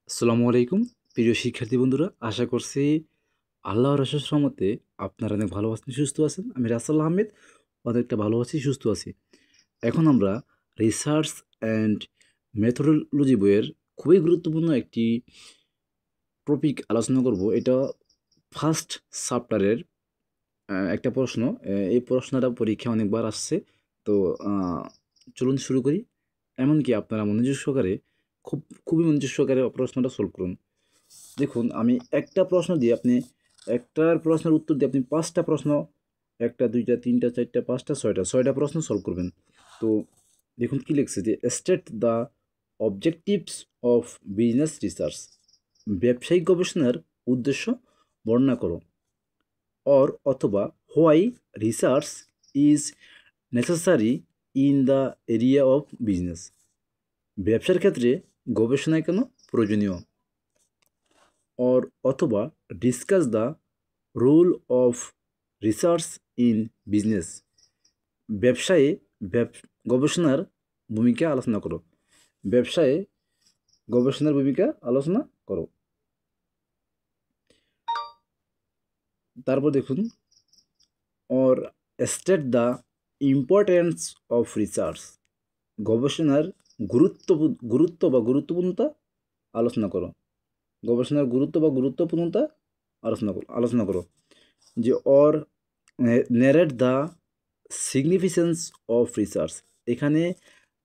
আসসালামু আলাইকুম প্রিয় শিক্ষার্থী বন্ধুরা, আশা করছি আল্লাহর অশেষ রহমতে আপনারা অনেক ভালো আছেন, সুস্থ আছেন। আমি রাসেল আহমেদ অনেকটা ভালো আছি, সুস্থ আছি। এখন আমরা রিসার্চ অ্যান্ড মেথোডোলজি বইয়ের খুবই গুরুত্বপূর্ণ একটি টপিক আলোচনা করব। এটা ফার্স্ট চ্যাপ্টারের একটা প্রশ্ন। এই প্রশ্নটা পরীক্ষা অনেকবার আসছে। তো চলুন শুরু করি। এমনকি আপনারা মনোযোগ সহকারে খুবই মনোযোগ সহকারে প্রশ্নটা সলভ করুন। দেখুন, আমি একটা প্রশ্ন দিয়ে আপনি একটার প্রশ্নের উত্তর দিয়ে আপনি পাঁচটা প্রশ্ন, একটা দুইটা তিনটা চারটা পাঁচটা ছয়টা প্রশ্ন সলভ করবেন। তো দেখুন কি লিখছে, যে state the objectives of business research, ব্যবসায়িক গবেষণার উদ্দেশ্য বর্ণনা করো। অথবা why research is necessary in the area of business, ব্যবসার ক্ষেত্রে গবেষণা কেন প্রয়োজনীয়। অথবা discuss the role of research in business, ব্যবসায়ে গবেষণার ভূমিকা আলোচনা করো। ব্যবসায়ে গবেষণার ভূমিকা আলোচনা করো। তারপর দেখুন, or state the importance of research, গবেষণার গুরুত্ব বা গুরুত্বপূর্ণতা আলোচনা করো। গবেষণার গুরুত্ব বা গুরুত্বপূর্ণতা আলোচনা করো। যে narrate the significance of research, এখানে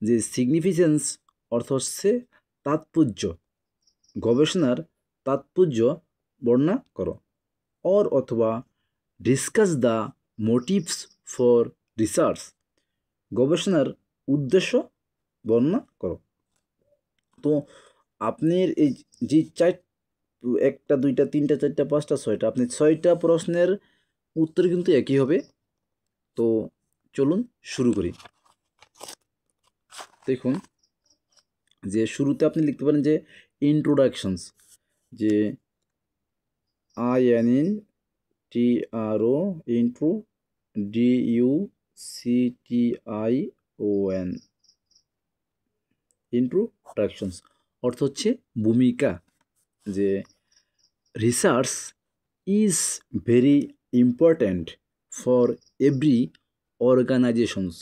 যে সিগনিফিকেন্স অর্থ হচ্ছে তাৎপর্য, গবেষণার তাৎপর্য বর্ণনা করো। অথবা discuss the motives for research, গবেষণার উদ্দেশ্য বর্ণনা করো। তো আপনার এই যে একটা দুইটা তিনটা চারটা পাঁচটা ছয়টা, আপনি ছয়টা প্রশ্নের উত্তর কিন্তু একই হবে। তো চলুন শুরু করি। দেখুন, যে শুরুতে আপনি লিখতে পারেন যে ইন্ট্রোডাকশনস, যে INTRO, ইন্ট্রো, DUCTION, ইন্ট্রোডাকশনস অর্থ হচ্ছে ভূমিকা। যে research is very important for every organisations,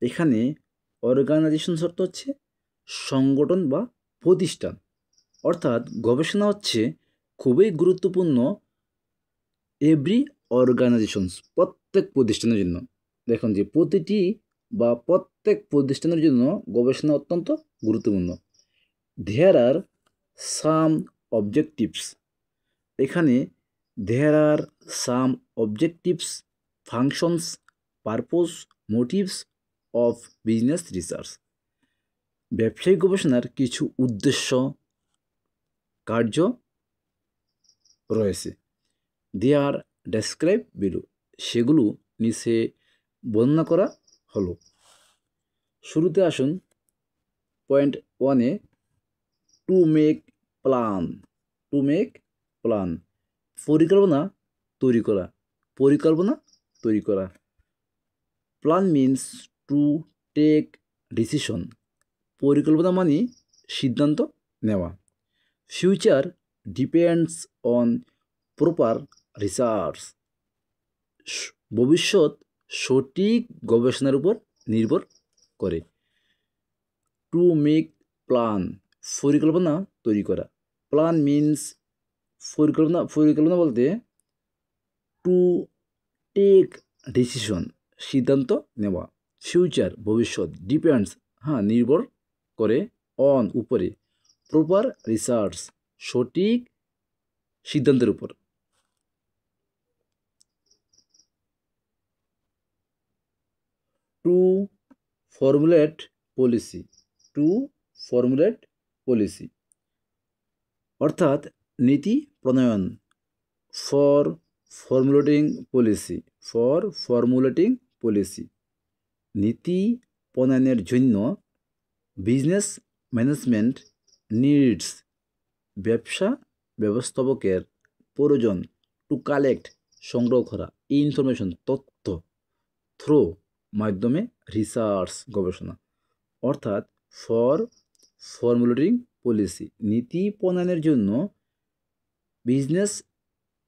এখানে অর্গানাইজেশনস অর্থ হচ্ছে সংগঠন বা প্রতিষ্ঠান, অর্থাৎ গবেষণা হচ্ছে খুবই গুরুত্বপূর্ণ এভরি অর্গানাইজেশনস, প্রত্যেক প্রতিষ্ঠানের জন্য। দেখুন যে প্রতিটি বা প্রত্যেক প্রতিষ্ঠানের জন্য গবেষণা অত্যন্ত গুরুত্বপূর্ণ। দেয়ার আর সাম অবজেক্টিভস, এখানে there are some objectives, functions, purpose, motives of business research, ব্যবসায়িক গবেষণার কিছু উদ্দেশ্য, কার্য রয়েছে। দে আর ডেসক্রাইব বিলো, সেগুলো নিচে বর্ণনা করা হলো। শুরুতে আসুন পয়েন্ট ওয়ানে, to make plan. To make plan, পরিকল্পনা তৈরি করা। পরিকল্পনা তৈরি করা। Plan means to take decision, পরিকল্পনা মানে সিদ্ধান্ত নেওয়া। Future depends on proper research, ভবিষ্যৎ সঠিক গবেষণার উপর নির্ভর করে। টু মেক প্ল্যান, পরিকল্পনা তৈরি করা। প্ল্যান মিনস পরিকল্পনা বলতে টু টেক ডিসিশন, সিদ্ধান্ত নেওয়া। ফিউচার ভবিষ্যৎ, ডিপেন্ডস নির্ভর করে, অন উপরে, প্রপার রিসার্চ সঠিক সিদ্ধান্তের উপর। To formulate policy, to formulate policy অর্থাৎ নীতি প্রণয়ন। For formulating policy, for formulating policy, নীতি প্রণয়নের জন্য। বিজনেস ম্যানেজমেন্ট নিডস, ব্যবসা ব্যবস্থাপকের প্রয়োজন। টু কালেক্ট, সংগ্রহ করা। ইনফরমেশন, তথ্য। থ্রো, মাধ্যমে। রিসার্চ, গবেষণা। অর্থাৎ ফর ফর্মুলেটিং পলিসি, নীতি প্রণয়নের জন্য বিজনেস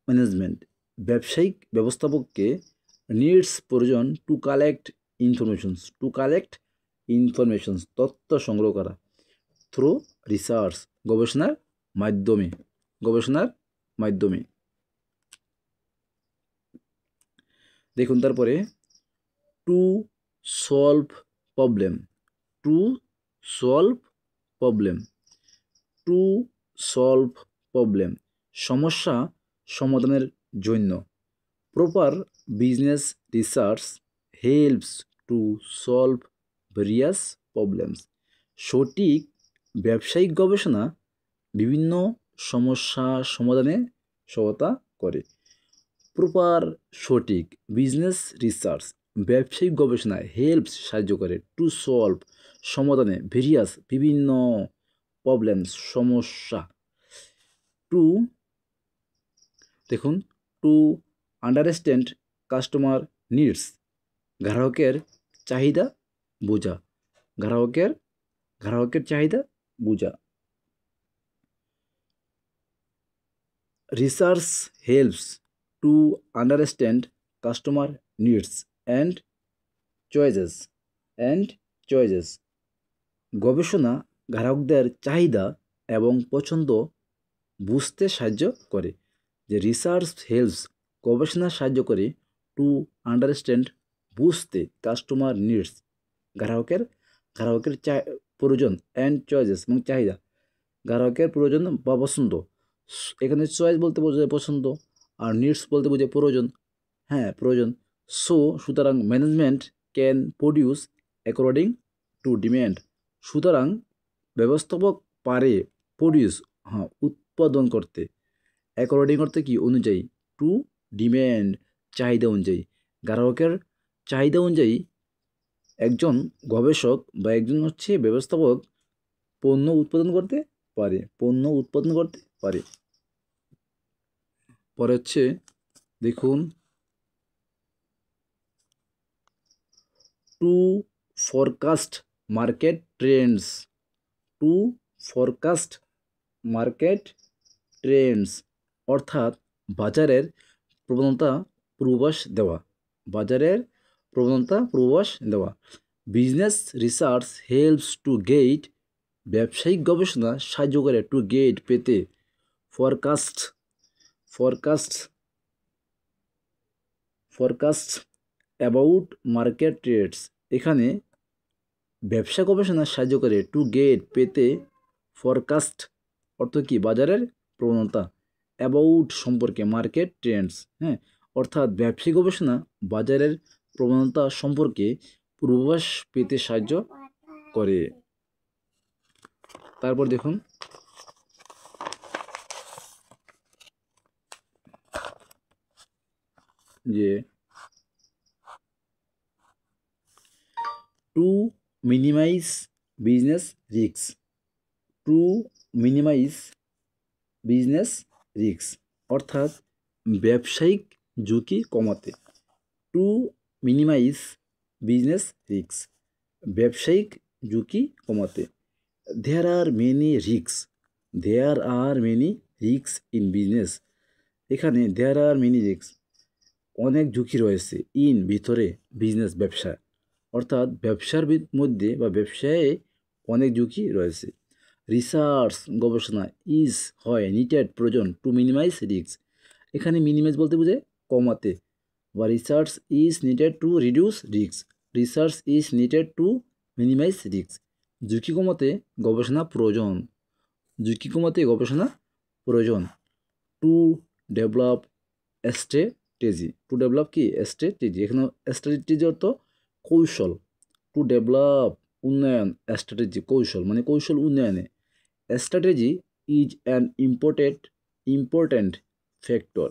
ম্যানেজমেন্ট, ব্যবসায়িক ব্যবস্থাপককে নিডস প্রয়োজন টু কালেক্ট ইনফরমেশনস, তথ্য সংগ্রহ করা থ্রু রিসার্চ, গবেষণার মাধ্যমে। দেখুন তারপরে to solve problem, to solve problem, to solve problem, সমস্যা সমাধানের জন্য। Proper business research helps to solve various problems, সঠিক ব্যবসায়িক গবেষণা বিভিন্ন সমস্যা সমাধানে সহায়তা করে। প্রপার সঠিক বিজনেস রিসার্চ ব্যবসায়িক গবেষণায় হেল্পস সাহায্য করে টু সলভ সমাধানে ভেরিয়াস বিভিন্ন প্রবলেমস সমস্যা। টু দেখুন টু আন্ডারস্ট্যান্ড কাস্টমার নিডস, গ্রাহকের চাহিদা বোঝা, গ্রাহকের চাহিদা বোঝা। Research helps to understand customer needs and choices, গবেষণা গ্রাহকদের চাহিদা এবং পছন্দ বুঝতে সাহায্য করে। যে রিসার্চ হেল্পস গবেষণা সাহায্য করে টু আন্ডারস্ট্যান্ড বুঝতে কাস্টমার নিডস গ্রাহকের প্রয়োজন অ্যান্ড চয়েসেস এবং চাহিদা, গ্রাহকের প্রয়োজন বা পছন্দ। এখানে চয়েস বলতে বোঝায় পছন্দ, আর নিডস বলতে বোঝায় প্রয়োজন। হ্যাঁ, প্রয়োজন। সুতরাং management can produce according to demand, সুতরাং ব্যবস্থাপক পারে প্রডিউস উৎপাদন করতে, অ্যাকর্ডিং করতে কি অনুযায়ী, টু ডিম্যান্ড চাহিদা অনুযায়ী, গ্রাহকের চাহিদা অনুযায়ী একজন গবেষক বা একজন ব্যবস্থাপক পণ্য উৎপাদন করতে পারে। পরে দেখুন to forecast market trends, to forecast market trends অর্থাৎ বাজারের প্রবণতা পূর্বাভাস দেওয়া। Business research helps to get, ব্যবসায়িক গবেষণা সাহায্য করে টু গেট পেতে, ফরকাস্ট অ্যাবাউট মার্কেট ট্রেন্ডস, এখানে ব্যবসা গবেষণা সাহায্য করে টু গেট পেতে, ফরকাস্ট অর্থ কি বাজারের প্রবণতা, অ্যাবাউট সম্পর্কে, মার্কেট ট্রেন্ডস হ্যাঁ, অর্থাৎ ব্যবসায়িক গবেষণা বাজারের প্রবণতা সম্পর্কে পূর্বাভাস পেতে সাহায্য করে। তারপর দেখুন যে to minimise business risk, to minimise business risk অর্থাৎ ব্যবসায়িক ঝুঁকি কমাতে, টু মিনিমাইজ বিজনেস রিস্ক ব্যবসায়িক ঝুঁকি কমাতে। There are many risk in business, এখানে দেয়ার আর মেনি রিস্ক অনেক ঝুঁকি রয়েছে, ইন ভিতরে, বিজনেস ব্যবসা, অর্থাৎ ব্যবসার মধ্যে বা ব্যবসায়ে অনেক ঝুঁকি রয়েছে। রিসার্চ গবেষণা হয় নিটেড প্রয়োজন টু মিনিমাইজ রিস্ক, এখানে মিনিমাইজ বলতে বোঝায় কমাতে, বা research is needed to reduce risk, research is needed to minimise risk, ঝুঁকি কমাতে গবেষণা প্রয়োজন। টু ডেভেলপ স্ট্র্যাটেজি, এখানে স্ট্র্যাটেজি অর্থ কৌশল, টু ডেভেলপ উন্নয়ন, স্ট্র্যাটেজি কৌশল মানে কৌশল উন্নয়নে। Strategy is an important factor,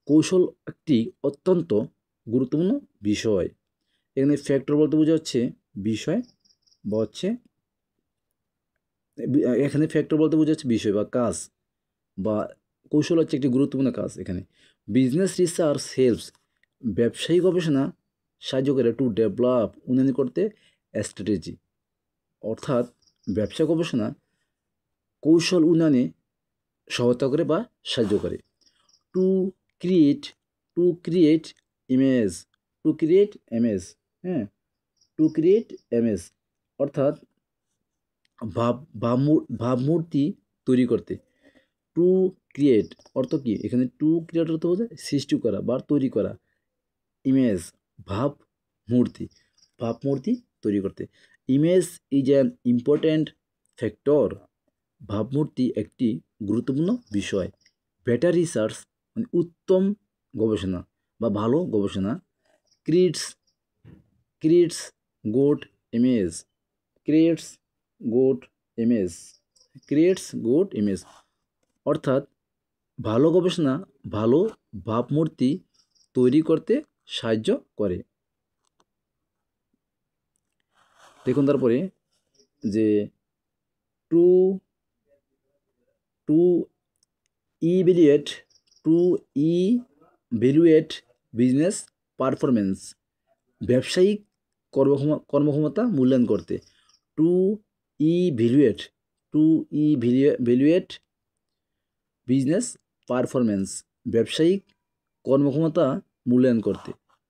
কৌশল একটি অত্যন্ত গুরুত্বপূর্ণ বিষয়। এখানে ফ্যাক্টর বলতে বোঝা হচ্ছে বিষয় বা এখানে ফ্যাক্টর বলতে বোঝা হচ্ছে বিষয় বা কাজ, বা কৌশল হচ্ছে একটি গুরুত্বপূর্ণ কাজ। এখানে বিজনেস রিসার্চ হেল্পস ব্যবসায়ী গবেষণা সাহায্য করে টু ডেভেলপ উন্নয়ন করতে স্ট্র্যাটেজি, অর্থাৎ ব্যবসা গবেষণা কৌশল উন্নয়নে সহায়তা করে বা সাহায্য করে। টু ক্রিয়েট ইমেজ, হ্যাঁ, টু ক্রিয়েট ইমেজ অর্থাৎ ভাবমূর্তি তৈরি করতে। টু ক্রিয়েট অর্থ কি? এখানে টু ক্রিয়েট অর্থ বোঝায় সৃষ্টি করা বা তৈরি করা, ইমেজ ভাবমূর্তি তৈরি করতে। Image is an important factor, ভাবমূর্তি একটি গুরুত্বপূর্ণ বিষয়। বেটার রিসার্চ মানে উত্তম গবেষণা বা ভালো গবেষণা creates good image, creates good image অর্থাৎ ভালো গবেষণা ভালো ভাবমূর্তি তৈরি করতে সাহায্য করে। দেখুন তারপরে যে টু ইভ্যালুয়েট বিজনেস পারফরমেন্স, ব্যবসায়িক কর্মক্ষমতা মূল্যায়ন করতে। টু ইভ্যালুয়েট বিজনেস পারফরমেন্স, ব্যবসায়িক কর্মক্ষমতা মূল্যায়ন করতে।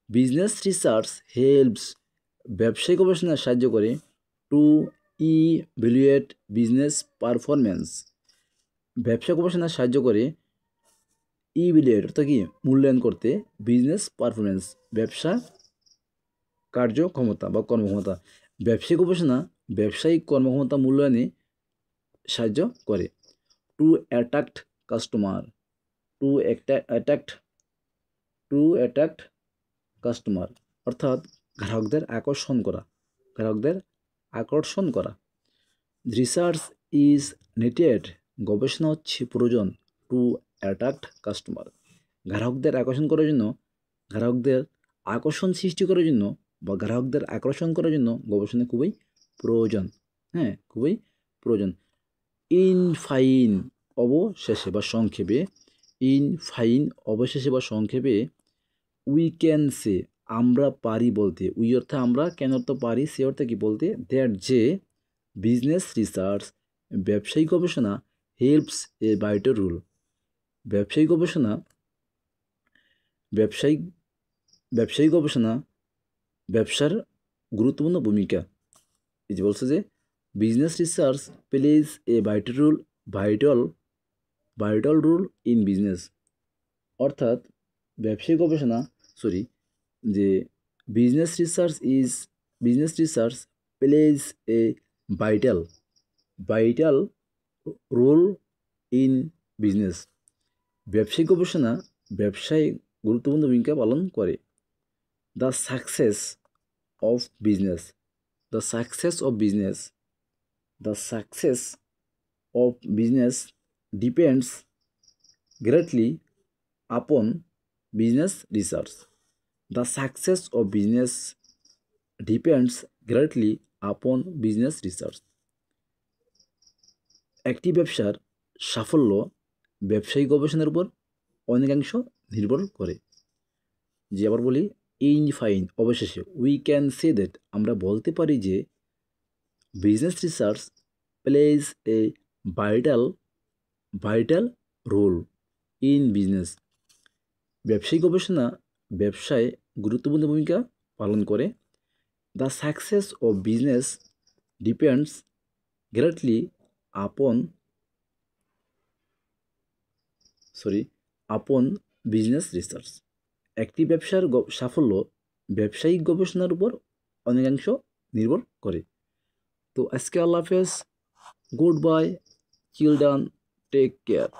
বিজনেস রিসার্চ হেল্পস, ব্যবসায়িক গবেষণা সাহায্য করে। টু ইভ্যালুয়েট বিজনেস পারফরমেন্স, ব্যবসা গবেষণা সাহায্য করে। ইভ্যালুয়েট অর্থাৎ কি? মূল্যায়ন করতে। বিজনেস পারফরমেন্স, ব্যবসা কার্যক্ষমতা বা কর্মক্ষমতা। ব্যবসায়িক গবেষণা ব্যবসায়িক কর্মক্ষমতা মূল্যায়নে সাহায্য করে। Two attract customer, two attract customer অর্থাৎ গ্রাহকদের আকর্ষণ করা। রিসার্চ ইজ নেটেড, গবেষণা হচ্ছে প্রয়োজন। টু অ্যাট্রাক্ট কাস্টমার, গ্রাহকদের আকর্ষণ করার জন্য, গ্রাহকদের আকর্ষণ সৃষ্টি করার জন্য বা গ্রাহকদের আকর্ষণ করার জন্য গবেষণা খুবই প্রয়োজন। হ্যাঁ, খুবই প্রয়োজন। অবশেষে বা সংক্ষেপে উই ক্যান সে, আমরা পারি বলতে। উই অর্থে আমরা, ক্যান অর্থ পারি, সে অর্থে কি বলতে। দ্যাট যে বিজনেস রিসার্চ, ব্যবসায়িক গবেষণা হেল্পস এ ভাইটাল রোল, ব্যবসায়িক গবেষণা ব্যবসার গুরুত্বপূর্ণ ভূমিকা। এই যে বলছে যে business research plays a vital role in business অর্থাৎ ব্যবসায়িক গবেষণা যে business research plays a vital role in business, ব্যবসায়িক গবেষণা ব্যবসায় গুরুত্বপূর্ণ ভূমিকা পালন করে। The success of business depends greatly upon business research. The success of business depends greatly upon business research. একটি ব্যবসার সাফল্য ব্যবসায়িক গবেষণার উপর অনেকাংশ নির্ভর করে। যে আবার বলি, অবশেষে উই ক্যান সে দ্যাট, আমরা বলতে পারি যে business research plays a vital role in business, ব্যবসায়িক গবেষণা ব্যবসায় গুরুত্বপূর্ণ ভূমিকা পালন করে। The success of business depends greatly upon business research. একটি ব্যবসার সাফল্য ব্যবসায়িক গবেষণার উপর অনেকাংশ নির্ভর করে। তো আজকে আল্লাহ হাফেজ, গুড বাই চিলড্রান, টেক কেয়ার।